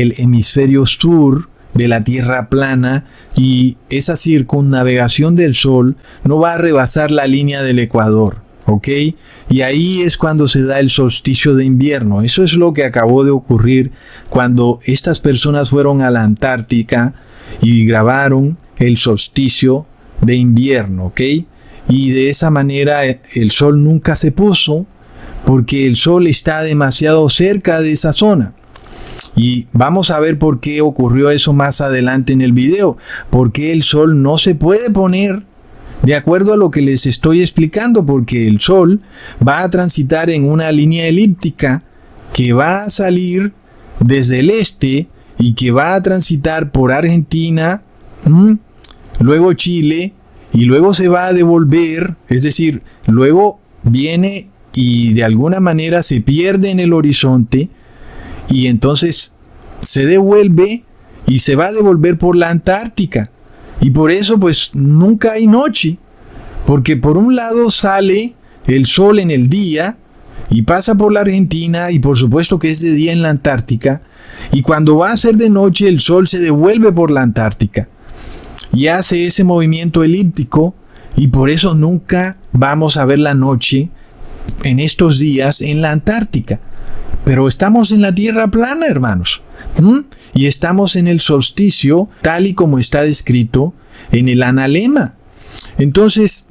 el hemisferio sur de la Tierra plana, y esa circunnavegación del Sol no va a rebasar la línea del ecuador, ¿ok? Y ahí es cuando se da el solsticio de invierno. Eso es lo que acabó de ocurrir cuando estas personas fueron a la Antártica y grabaron el solsticio de invierno, ¿ok? Y de esa manera el Sol nunca se puso porque el Sol está demasiado cerca de esa zona. Y vamos a ver por qué ocurrió eso más adelante en el video. Porque el Sol no se puede poner de acuerdo a lo que les estoy explicando, porque el Sol va a transitar en una línea elíptica que va a salir desde el este y que va a transitar por Argentina, luego Chile, y luego se va a devolver, es decir, luego viene y de alguna manera se pierde en el horizonte, y entonces se devuelve y se va a devolver por la Antártica. Y por eso pues nunca hay noche, porque por un lado sale el Sol en el día y pasa por la Argentina, y por supuesto que es de día en la Antártica, y cuando va a ser de noche el Sol se devuelve por la Antártica y hace ese movimiento elíptico, y por eso nunca vamos a ver la noche en estos días en la Antártica. Pero estamos en la Tierra plana, hermanos. Y estamos en el solsticio, tal y como está descrito en el analema. Entonces,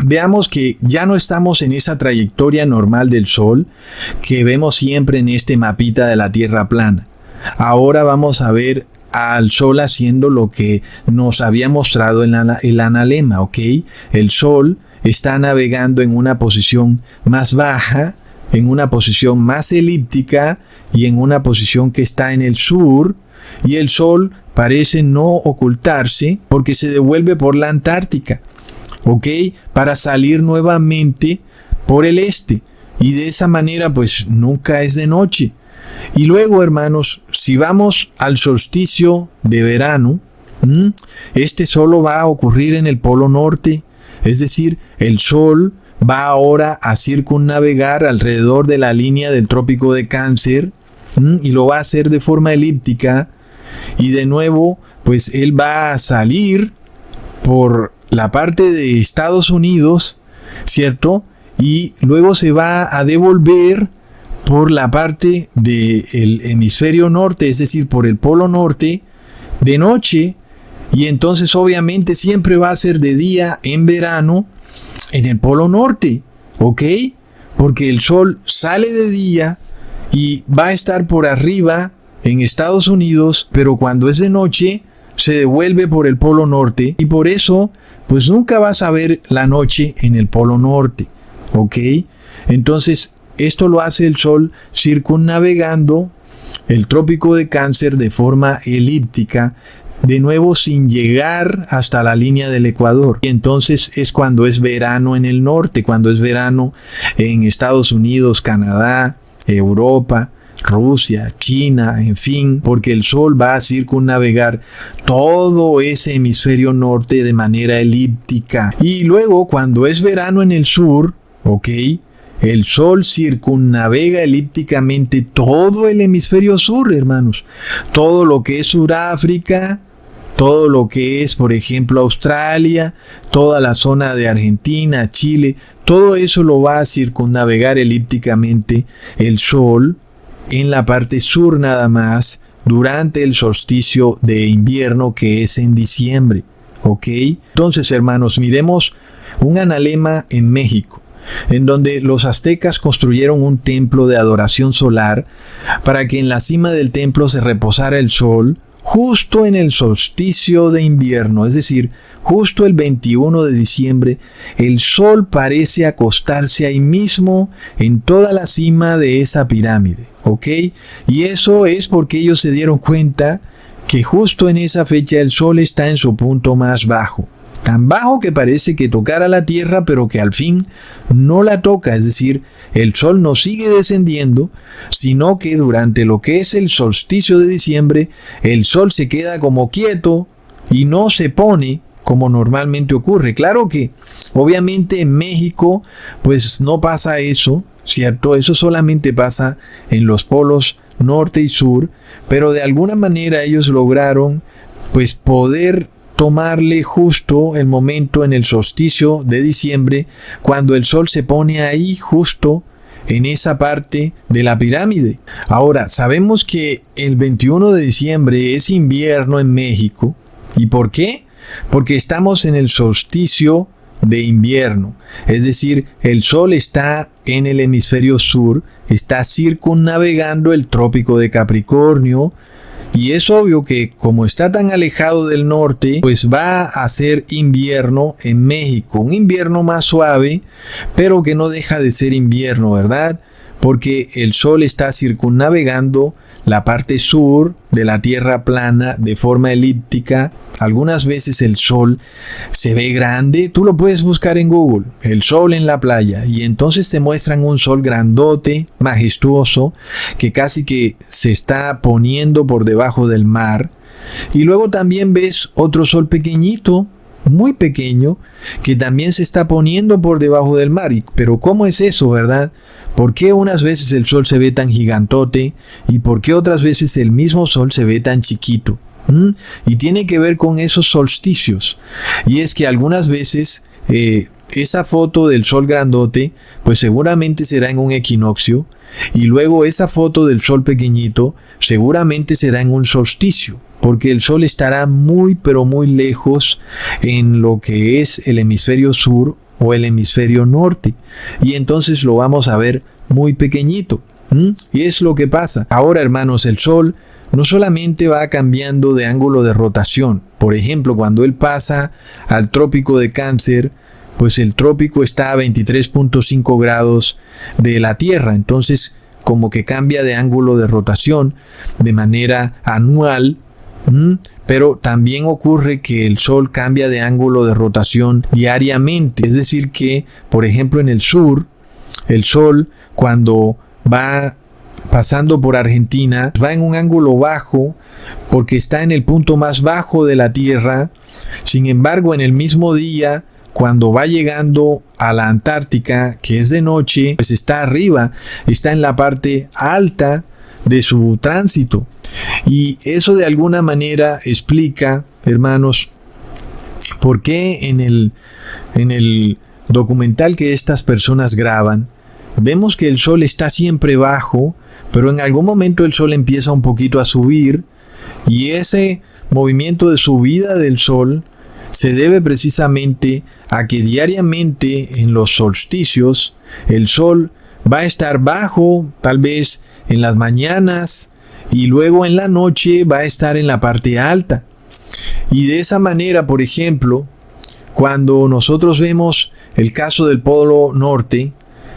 veamos que ya no estamos en esa trayectoria normal del Sol que vemos siempre en este mapita de la Tierra plana. Ahora vamos a ver al Sol haciendo lo que nos había mostrado en el analema, ¿ok? El Sol está navegando en una posición más baja, en una posición más elíptica y en una posición que está en el sur, y el Sol parece no ocultarse porque se devuelve por la Antártica, ¿ok? Para salir nuevamente por el este, y de esa manera pues nunca es de noche. Y luego, hermanos, si vamos al solsticio de verano, este solo va a ocurrir en el Polo Norte, es decir, el Sol va ahora a circunnavegar alrededor de la línea del Trópico de Cáncer, y lo va a hacer de forma elíptica, y de nuevo pues él va a salir por la parte de Estados Unidos, ¿cierto? Y luego se va a devolver por la parte del hemisferio norte, es decir, por el Polo Norte, de noche, y entonces obviamente siempre va a ser de día en verano en el Polo Norte, ¿ok? Porque el Sol sale de día y va a estar por arriba en Estados Unidos, pero cuando es de noche se devuelve por el Polo Norte, y por eso pues nunca vas a ver la noche en el Polo Norte, ¿ok? Entonces esto lo hace el Sol circunnavegando el Trópico de Cáncer de forma elíptica, de nuevo sin llegar hasta la línea del Ecuador. Y entonces es cuando es verano en el norte, cuando es verano en Estados Unidos, Canadá, Europa, Rusia, China, en fin, porque el Sol va a circunnavegar todo ese hemisferio norte de manera elíptica. Y luego cuando es verano en el sur, ¿ok?, el Sol circunnavega elípticamente todo el hemisferio sur, hermanos. Todo lo que es Sudáfrica, todo lo que es, por ejemplo, Australia, toda la zona de Argentina, Chile, todo eso lo va a circunnavegar elípticamente el Sol en la parte sur nada más, durante el solsticio de invierno, que es en diciembre, ¿ok? Entonces, hermanos, miremos un analema en México, en donde los aztecas construyeron un templo de adoración solar para que en la cima del templo se reposara el Sol justo en el solsticio de invierno, es decir, justo el 21 de diciembre, el Sol parece acostarse ahí mismo en toda la cima de esa pirámide, ¿ok? Y eso es porque ellos se dieron cuenta que justo en esa fecha el Sol está en su punto más bajo. Tan bajo que parece que tocara la Tierra, pero que al fin no la toca, es decir, el Sol no sigue descendiendo, sino que durante lo que es el solsticio de diciembre, el Sol se queda como quieto y no se pone como normalmente ocurre. Claro que obviamente en México pues no pasa eso, ¿cierto? Eso solamente pasa en los polos norte y sur, pero de alguna manera ellos lograron pues poder tomarle justo el momento en el solsticio de diciembre, cuando el sol se pone ahí justo en esa parte de la pirámide. Ahora, sabemos que el 21 de diciembre es invierno en México. ¿Y por qué? Porque estamos en el solsticio de invierno. Es decir, el sol está en el hemisferio sur, está circunnavegando el trópico de Capricornio, y es obvio que como está tan alejado del norte, pues va a ser invierno en México. Un invierno más suave, pero que no deja de ser invierno, ¿verdad? Porque el sol está circunnavegando la parte sur de la Tierra plana de forma elíptica. Algunas veces el sol se ve grande. Tú lo puedes buscar en Google, el sol en la playa, y entonces te muestran un sol grandote, majestuoso, que casi que se está poniendo por debajo del mar. Y luego también ves otro sol pequeñito, muy pequeño, que también se está poniendo por debajo del mar. Pero ¿cómo es eso, verdad? ¿Por qué unas veces el sol se ve tan gigantote y por qué otras veces el mismo sol se ve tan chiquito? Y tiene que ver con esos solsticios. Y es que algunas veces esa foto del sol grandote pues seguramente será en un equinoccio, y luego esa foto del sol pequeñito seguramente será en un solsticio, porque el sol estará muy pero muy lejos en lo que es el hemisferio sur o el hemisferio norte, y entonces lo vamos a ver muy pequeñito. Y es lo que pasa. Ahora, hermanos, el sol no solamente va cambiando de ángulo de rotación. Por ejemplo, cuando él pasa al trópico de Cáncer, pues el trópico está a 23.5 grados de la Tierra, entonces como que cambia de ángulo de rotación de manera anual. Pero también ocurre que el sol cambia de ángulo de rotación diariamente. Es decir que, por ejemplo, en el sur, el sol cuando va pasando por Argentina va en un ángulo bajo porque está en el punto más bajo de la Tierra. Sin embargo, en el mismo día, cuando va llegando a la Antártica, que es de noche, pues está arriba, está en la parte alta de su tránsito. Y eso de alguna manera explica, hermanos, por qué en el documental que estas personas graban, vemos que el sol está siempre bajo, pero en algún momento el sol empieza un poquito a subir, y ese movimiento de subida del sol se debe precisamente a que diariamente en los solsticios el sol va a estar bajo, tal vez en las mañanas, y luego en la noche va a estar en la parte alta. Y de esa manera, por ejemplo, cuando nosotros vemos el caso del Polo Norte,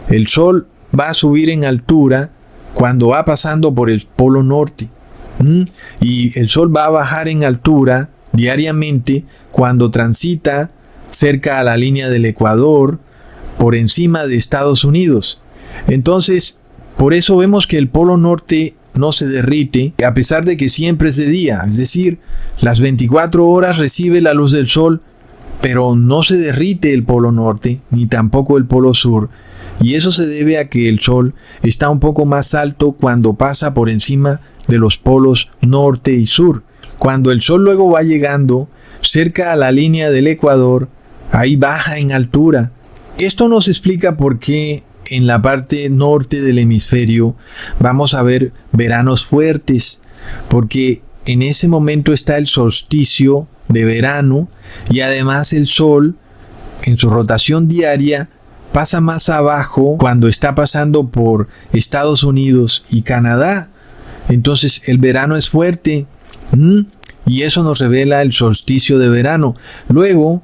el sol va a subir en altura cuando va pasando por el Polo Norte. Y el sol va a bajar en altura diariamente cuando transita cerca a la línea del Ecuador, por encima de Estados Unidos. Entonces, por eso vemos que el Polo Norte no se derrite, a pesar de que siempre es de día. Es decir, las 24 horas recibe la luz del sol, pero no se derrite el Polo Norte, ni tampoco el Polo Sur. Y eso se debe a que el sol está un poco más alto cuando pasa por encima de los polos norte y sur. Cuando el sol luego va llegando cerca a la línea del Ecuador, ahí baja en altura. Esto nos explica por qué en la parte norte del hemisferio vamos a ver veranos fuertes, porque en ese momento está el solsticio de verano, y además el sol en su rotación diaria pasa más abajo cuando está pasando por Estados Unidos y Canadá. Entonces el verano es fuerte, y eso nos revela el solsticio de verano. Luego,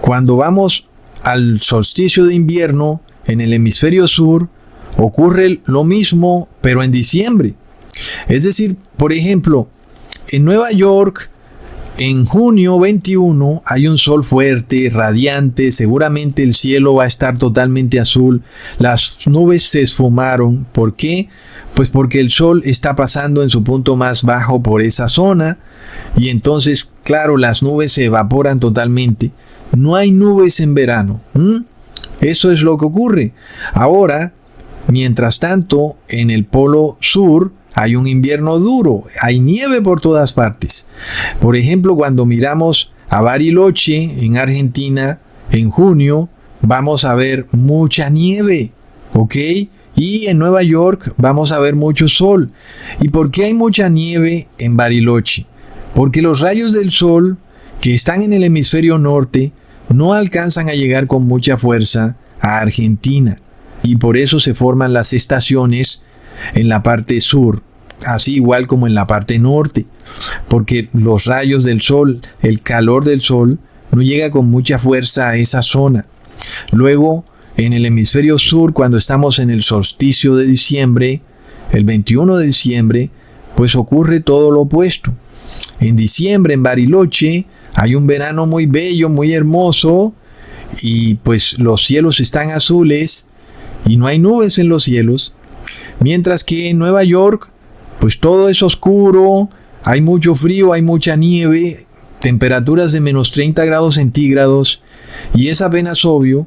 cuando vamos al solsticio de invierno en el hemisferio sur, ocurre lo mismo, pero en diciembre. Es decir, por ejemplo, en Nueva York, en junio 21 hay un sol fuerte, radiante, seguramente el cielo va a estar totalmente azul, las nubes se esfumaron. ¿Por qué? Pues porque el sol está pasando en su punto más bajo por esa zona, y entonces, claro, las nubes se evaporan totalmente. No hay nubes en verano. Eso es lo que ocurre. Ahora, mientras tanto, en el Polo Sur hay un invierno duro, hay nieve por todas partes. Por ejemplo, cuando miramos a Bariloche, en Argentina, en junio, vamos a ver mucha nieve, ¿ok? Y en Nueva York vamos a ver mucho sol. ¿Y por qué hay mucha nieve en Bariloche? Porque los rayos del sol que están en el hemisferio norte no alcanzan a llegar con mucha fuerza a Argentina. Y por eso se forman las estaciones en la parte sur, así igual como en la parte norte, porque los rayos del sol, el calor del sol, no llega con mucha fuerza a esa zona. Luego, en el hemisferio sur, cuando estamos en el solsticio de diciembre, el 21 de diciembre, pues ocurre todo lo opuesto. En diciembre, en Bariloche, hay un verano muy bello, muy hermoso, y pues los cielos están azules y no hay nubes en los cielos. Mientras que en Nueva York, pues todo es oscuro, hay mucho frío, hay mucha nieve, temperaturas de menos 30 grados centígrados, y es apenas obvio,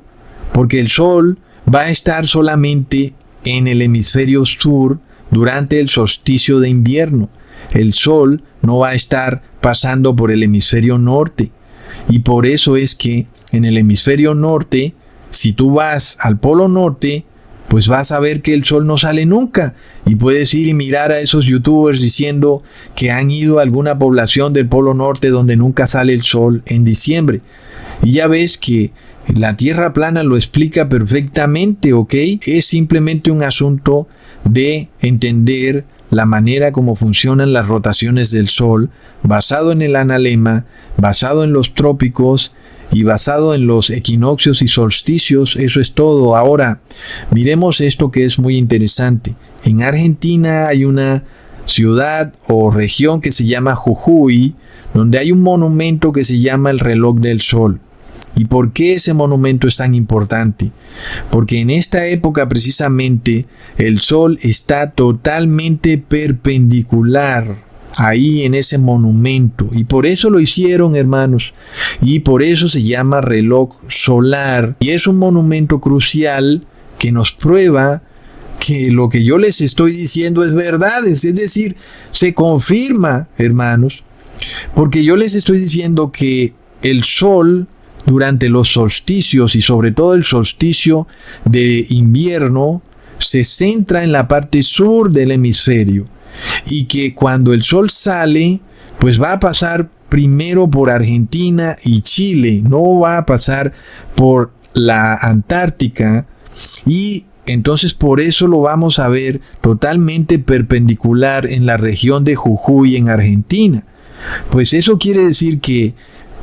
porque el sol va a estar solamente en el hemisferio sur durante el solsticio de invierno. El sol no va a estar pasando por el hemisferio norte, y por eso es que en el hemisferio norte, si tú vas al polo norte, pues vas a ver que el sol no sale nunca, y puedes ir y mirar a esos youtubers diciendo que han ido a alguna población del polo norte donde nunca sale el sol en diciembre. Y ya ves que la Tierra plana lo explica perfectamente, ¿ok? Es simplemente un asunto de entender la manera como funcionan las rotaciones del sol, basado en el analema, basado en los trópicos, y basado en los equinoccios y solsticios. Eso es todo. Ahora, miremos esto que es muy interesante. En Argentina hay una ciudad o región que se llama Jujuy, donde hay un monumento que se llama el reloj del sol. ¿Y por qué ese monumento es tan importante? Porque en esta época precisamente el sol está totalmente perpendicular ahí en ese monumento, y por eso lo hicieron, hermanos, y por eso se llama reloj solar, y es un monumento crucial que nos prueba que lo que yo les estoy diciendo es verdad, es decir, se confirma, hermanos, porque yo les estoy diciendo que el sol durante los solsticios, y sobre todo el solsticio de invierno, se centra en la parte sur del hemisferio, y que cuando el sol sale, pues va a pasar primero por Argentina y Chile, no va a pasar por la Antártica, y entonces por eso lo vamos a ver totalmente perpendicular en la región de Jujuy en Argentina. Pues eso quiere decir que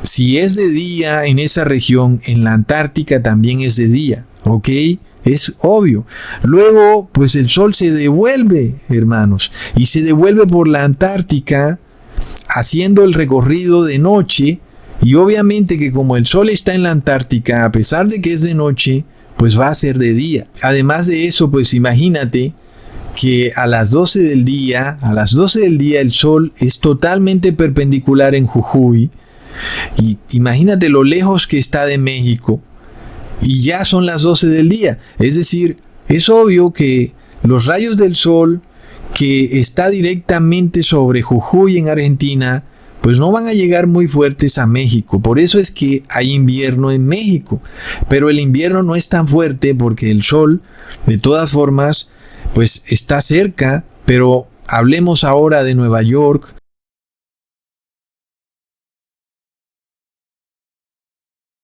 si es de día en esa región, en la Antártica también es de día, ¿ok? Es obvio. Luego, pues el sol se devuelve, hermanos, y se devuelve por la Antártica haciendo el recorrido de noche, y obviamente que como el sol está en la Antártica, a pesar de que es de noche, pues va a ser de día. Además de eso, pues imagínate que a las 12 del día el sol es totalmente perpendicular en Jujuy, y imagínate lo lejos que está de México, y ya son las 12 del día. Es decir, es obvio que los rayos del sol que está directamente sobre Jujuy en Argentina, pues no van a llegar muy fuertes a México. Por eso es que hay invierno en México. Pero el invierno no es tan fuerte porque el sol, de todas formas, pues está cerca. Pero hablemos ahora de Nueva York,